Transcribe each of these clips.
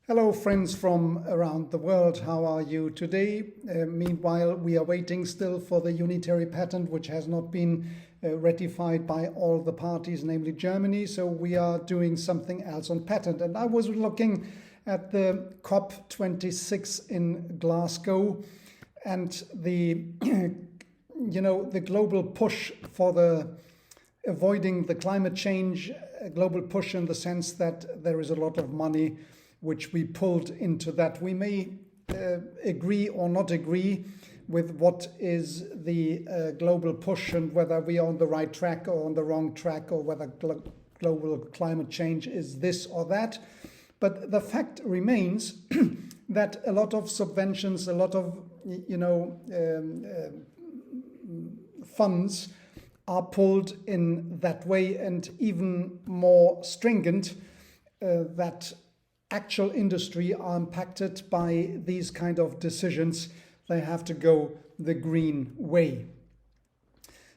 Hello friends from around the world, how are you today? Meanwhile, we are waiting still for the unitary patent, which has not been ratified by all the parties, namely Germany, so we are doing something else on patent. And I was looking at the COP26 in Glasgow and the the global push for the avoiding the climate change, global push in the sense that there is a lot of money which we pulled into that. We may agree or not agree with what is the global push and whether we are on the right track or on the wrong track, or whether global climate change is this or that. But the fact remains that a lot of subventions, a lot of funds are pulled in that way, and even more stringent, that actual industry are impacted by these kind of decisions. They have to go the green way.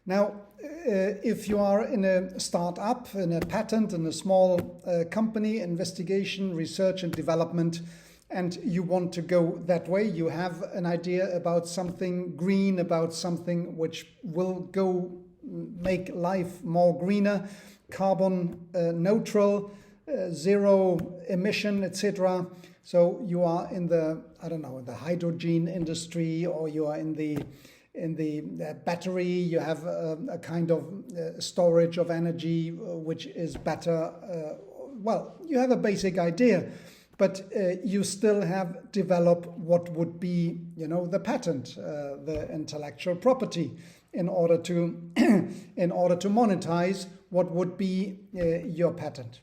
Now, if you are in a startup, in a patent, in a small company, investigation, research and development, and you want to go that way, you have an idea about something green, about something which will go make life more greener, carbon neutral, zero emission, etc. So you are in the, the hydrogen industry, or you are in the battery. You have a kind of storage of energy which is better. Well, you have a basic idea, but you still have develop what would be, the patent, the intellectual property, in order to monetize what would be your patent.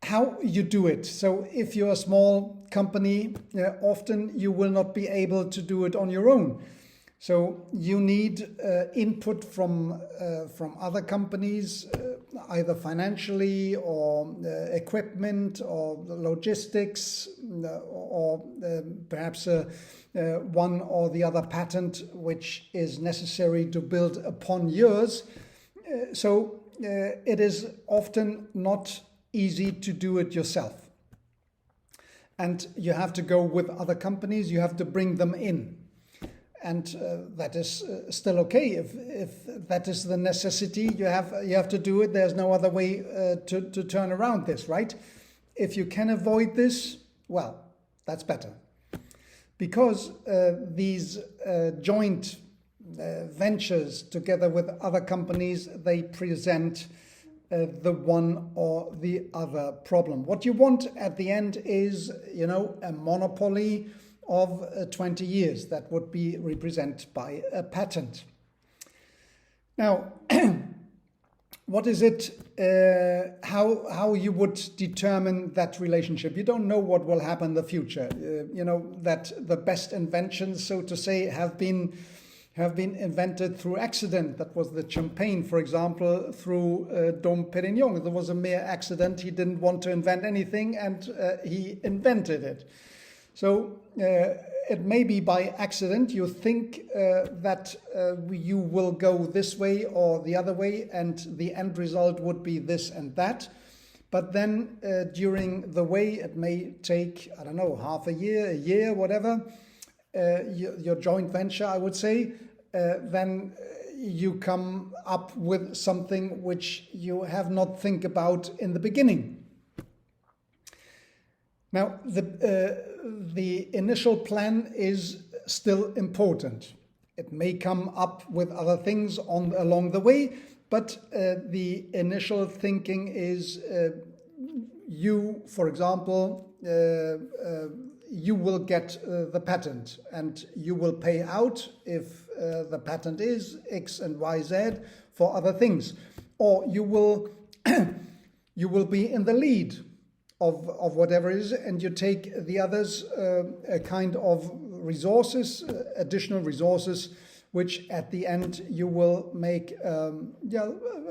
How you do it. So if you're a small company, often you will not be able to do it on your own. So you need input from other companies, either financially or equipment or logistics, or perhaps one or the other patent which is necessary to build upon yours. So it is often not easy to do it yourself. And you have to go with other companies, you have to bring them in. And that is still okay. If that is the necessity, you have to do it. There's no other way to turn around this, right? If you can avoid this, well, that's better. Because these joint ventures together with other companies, they present the one or the other problem. What you want at the end is, a monopoly of 20 years. That would be represented by a patent. Now, what is it, how you would determine that relationship? You don't know what will happen in the future. That the best inventions, so to say, have been invented through accident. That was the champagne, for example, through Dom Perignon. There was a mere accident. He didn't want to invent anything, and he invented it. So it may be by accident. You think that you will go this way or the other way, and the end result would be this and that. But then during the way, it may take, half a year, whatever, your joint venture, I would say, then you come up with something which you have not think about in the beginning. Now, the initial plan is still important. It may come up with other things along the way, but the initial thinking is you, for example, you will get the patent, and you will pay out if the patent is X and Y, Z for other things, or you will be in the lead of whatever it is, and you take the others a kind of resources, additional resources, which at the end you will make a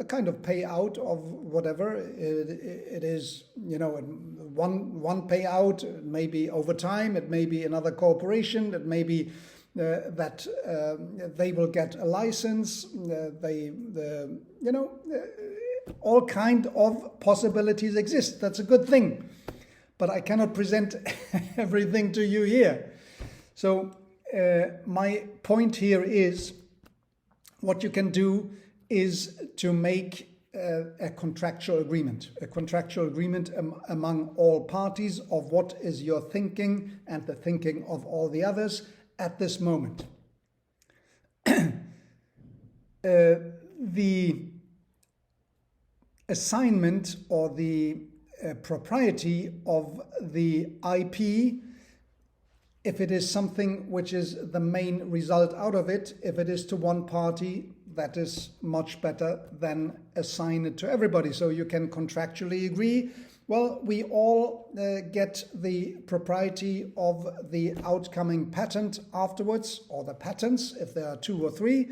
kind of payout of whatever it is. One payout, maybe over time, it may be another corporation, it may be that they will get a license, all kind of possibilities exist. That's a good thing. but I cannot present everything to you here. So my point here is, what you can do is to make a contractual agreement among all parties of what is your thinking and the thinking of all the others at this moment. The assignment or the propriety of the IP, if it is something which is the main result out of it, if it is to one party, that is much better than assign it to everybody. So you can contractually agree, well, we all get the propriety of the outcoming patent afterwards, or the patents, if there are 2 or 3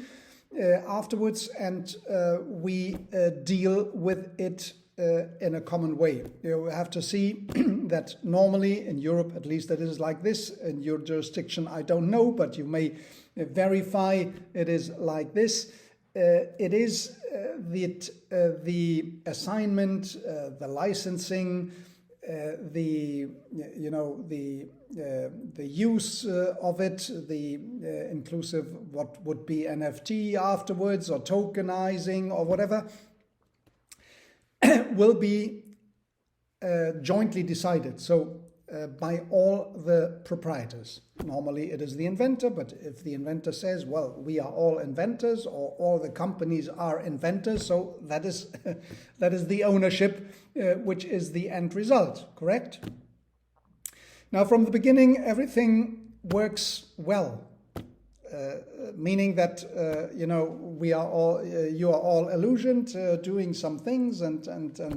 afterwards, and we deal with it in a common way. You have to see that normally in Europe, at least, that is like this. In your jurisdiction, I don't know, but you may verify it is like this. It is the assignment, the licensing, the use of it, the inclusive what would be NFT afterwards, or tokenizing, or whatever, will be jointly decided. So by all the proprietors. Normally it is the inventor, but if the inventor says, well, we are all inventors, or all the companies are inventors, so that is that is the ownership, which is the end result, correct? Now, from the beginning, everything works well, meaning that we are all you are all illusioned, doing some things, and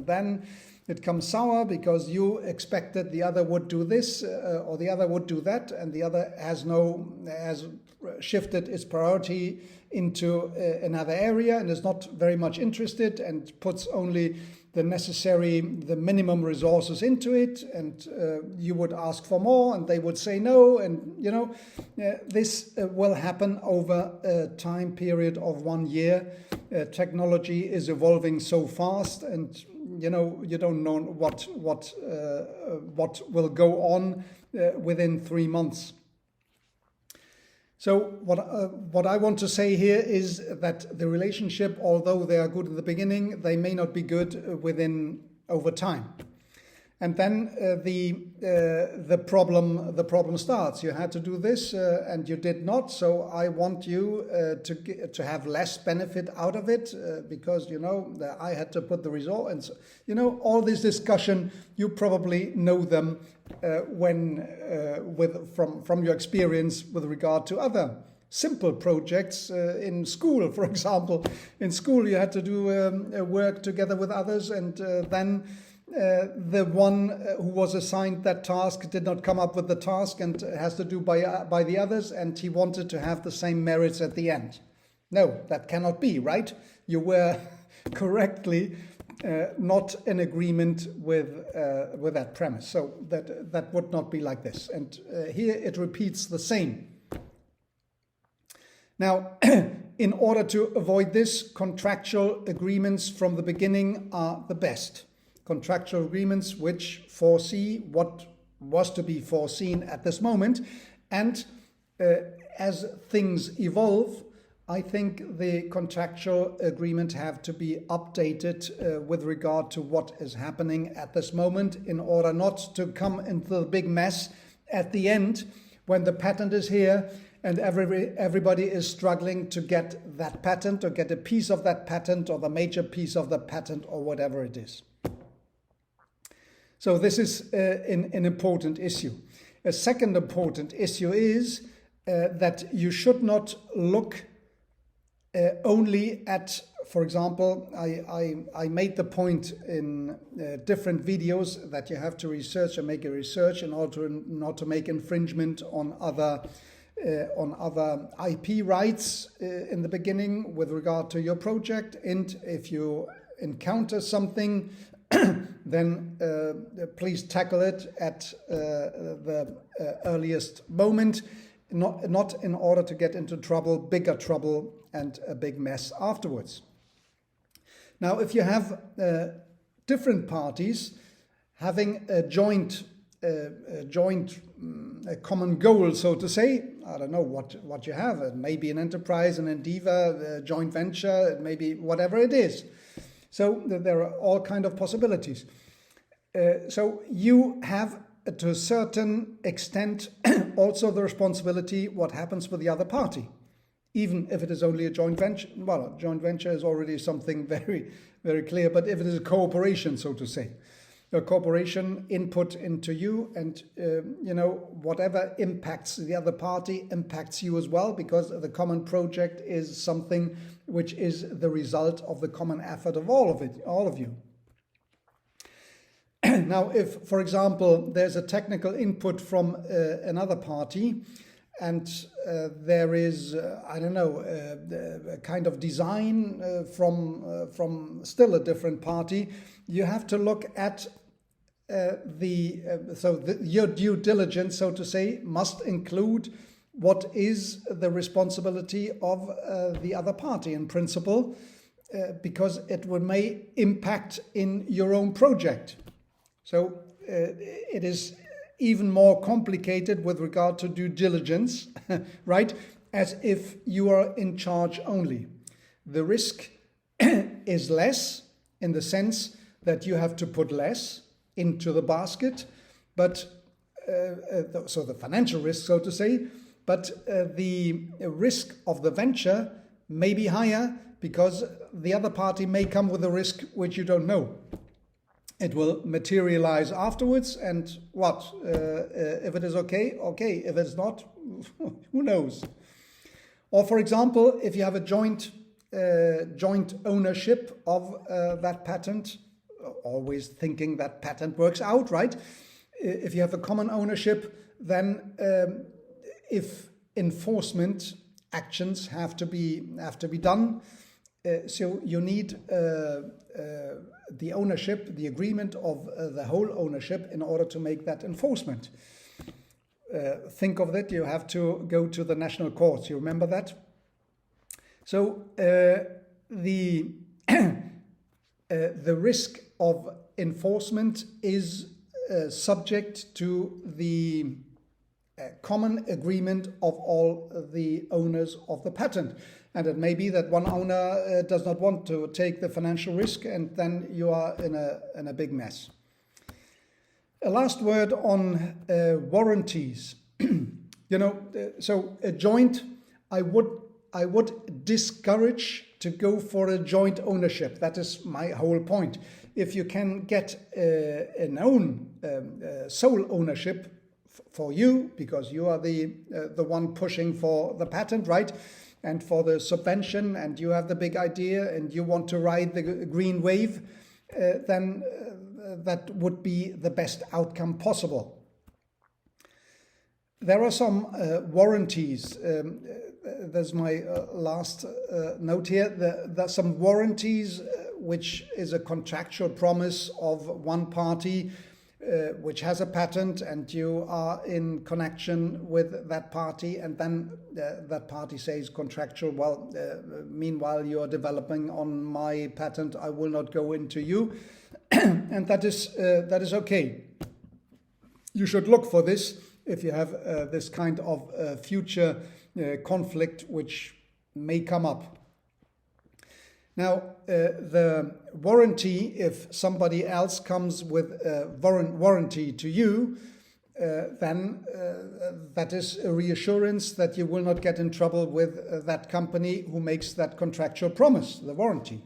then it comes sour because you expected the other would do this or the other would do that, and the other has shifted its priority into another area and is not very much interested and puts only the minimum resources into it, and you would ask for more and they would say no, and this will happen over a time period of 1 year. Technology is evolving so fast, and you don't know what will go on within 3 months. So what I want to say here is that the relationship, although they are good at the beginning, they may not be good over time. And then the problem starts. You had to do this and you did not. So I want you to have less benefit out of it because that I had to put the result. And so, all this discussion, you probably know them from your experience with regard to other simple projects in school. For example, in school you had to do work together with others, and then the one who was assigned that task did not come up with the task and has to do by the others, and he wanted to have the same merits at the end. No, that cannot be, right? You were correctly not in agreement with that premise. So that would not be like this. And here it repeats the same. Now, in order to avoid this, contractual agreements from the beginning are the best. Contractual agreements which foresee what was to be foreseen at this moment. And as things evolve, I think the contractual agreement have to be updated with regard to what is happening at this moment, in order not to come into the big mess at the end when the patent is here and everybody is struggling to get that patent, or get a piece of that patent, or the major piece of the patent, or whatever it is. So this is an important issue. A second important issue is that you should not look only at, for example, I made the point in different videos that you have to research and make a research in order to not to make infringement on other IP rights in the beginning with regard to your project. And if you encounter something, then please tackle it at the earliest moment, not in order to get into trouble, bigger trouble, and a big mess afterwards. Now, if you have different parties having a joint joint a common goal, so to say. I don't know what you have. It may be an enterprise, an endeavor, a joint venture, it may be whatever it is. So there are all kind of possibilities. So you have, to a certain extent, also the responsibility what happens with the other party, even if it is only a joint venture. Well, a joint venture is already something very, very clear, but if it is a cooperation, so to say, a cooperation input into you, and whatever impacts the other party impacts you as well, because the common project is something which is the result of the common effort of all of you. Now, if, for example, there's a technical input from another party, and there is, a kind of design from still a different party, you have to look at your due diligence, so to say, must include what is the responsibility of the other party in principle, because it may impact in your own project. So it is even more complicated with regard to due diligence, right? As if you are in charge only. The risk is less in the sense that you have to put less into the basket, but so the financial risk, so to say, but the risk of the venture may be higher because the other party may come with a risk which you don't know. It will materialize afterwards, and what? If it is okay, okay. If it's not, who knows? Or, for example, if you have a joint ownership of that patent, always thinking that patent works out, right? If you have a common ownership, then if enforcement actions have to be done, so you need the ownership, the agreement of the whole ownership in order to make that enforcement. Think of that, you have to go to the national courts, you remember that? So the risk of enforcement is subject to the common agreement of all the owners of the patent. And it may be that one owner does not want to take the financial risk, and then you are in a big mess. A last word on warranties. So a joint, I would discourage to go for a joint ownership. That is my whole point. If you can get an own sole ownership for you, because you are the one pushing for the patent, right? And for the subvention, and you have the big idea and you want to ride the green wave, then that would be the best outcome possible. There are some warranties. There's my last note here. There's some warranties, which is a contractual promise of one party which has a patent, and you are in connection with that party, and then that party says contractual, well, meanwhile you are developing on my patent, I will not go into you. And that is okay. You should look for this if you have this kind of future conflict which may come up. Now, the warranty, if somebody else comes with a warranty to you, then that is a reassurance that you will not get in trouble with that company who makes that contractual promise, the warranty.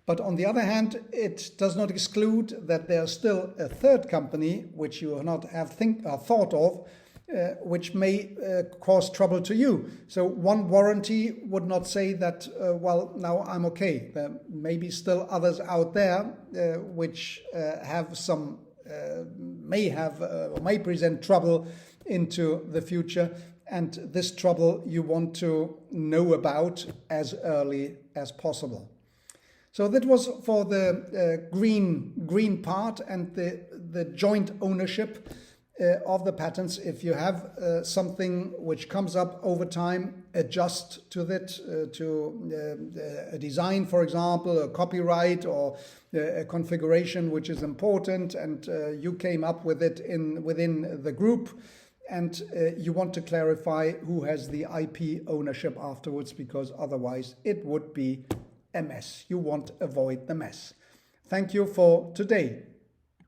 But on the other hand, it does not exclude that there's still a third company which you not have thought of, which may cause trouble to you. So one warranty would not say that, well, now I'm okay. There may be still others out there which have some, may present trouble into the future, and this trouble you want to know about as early as possible. So that was for the green part and the joint ownership. of the patents. If you have something which comes up over time, adjust to it, to a design, for example, a copyright or a configuration which is important, and you came up with it within the group, and you want to clarify who has the IP ownership afterwards, because otherwise it would be a mess. You want to avoid the mess. Thank you for today.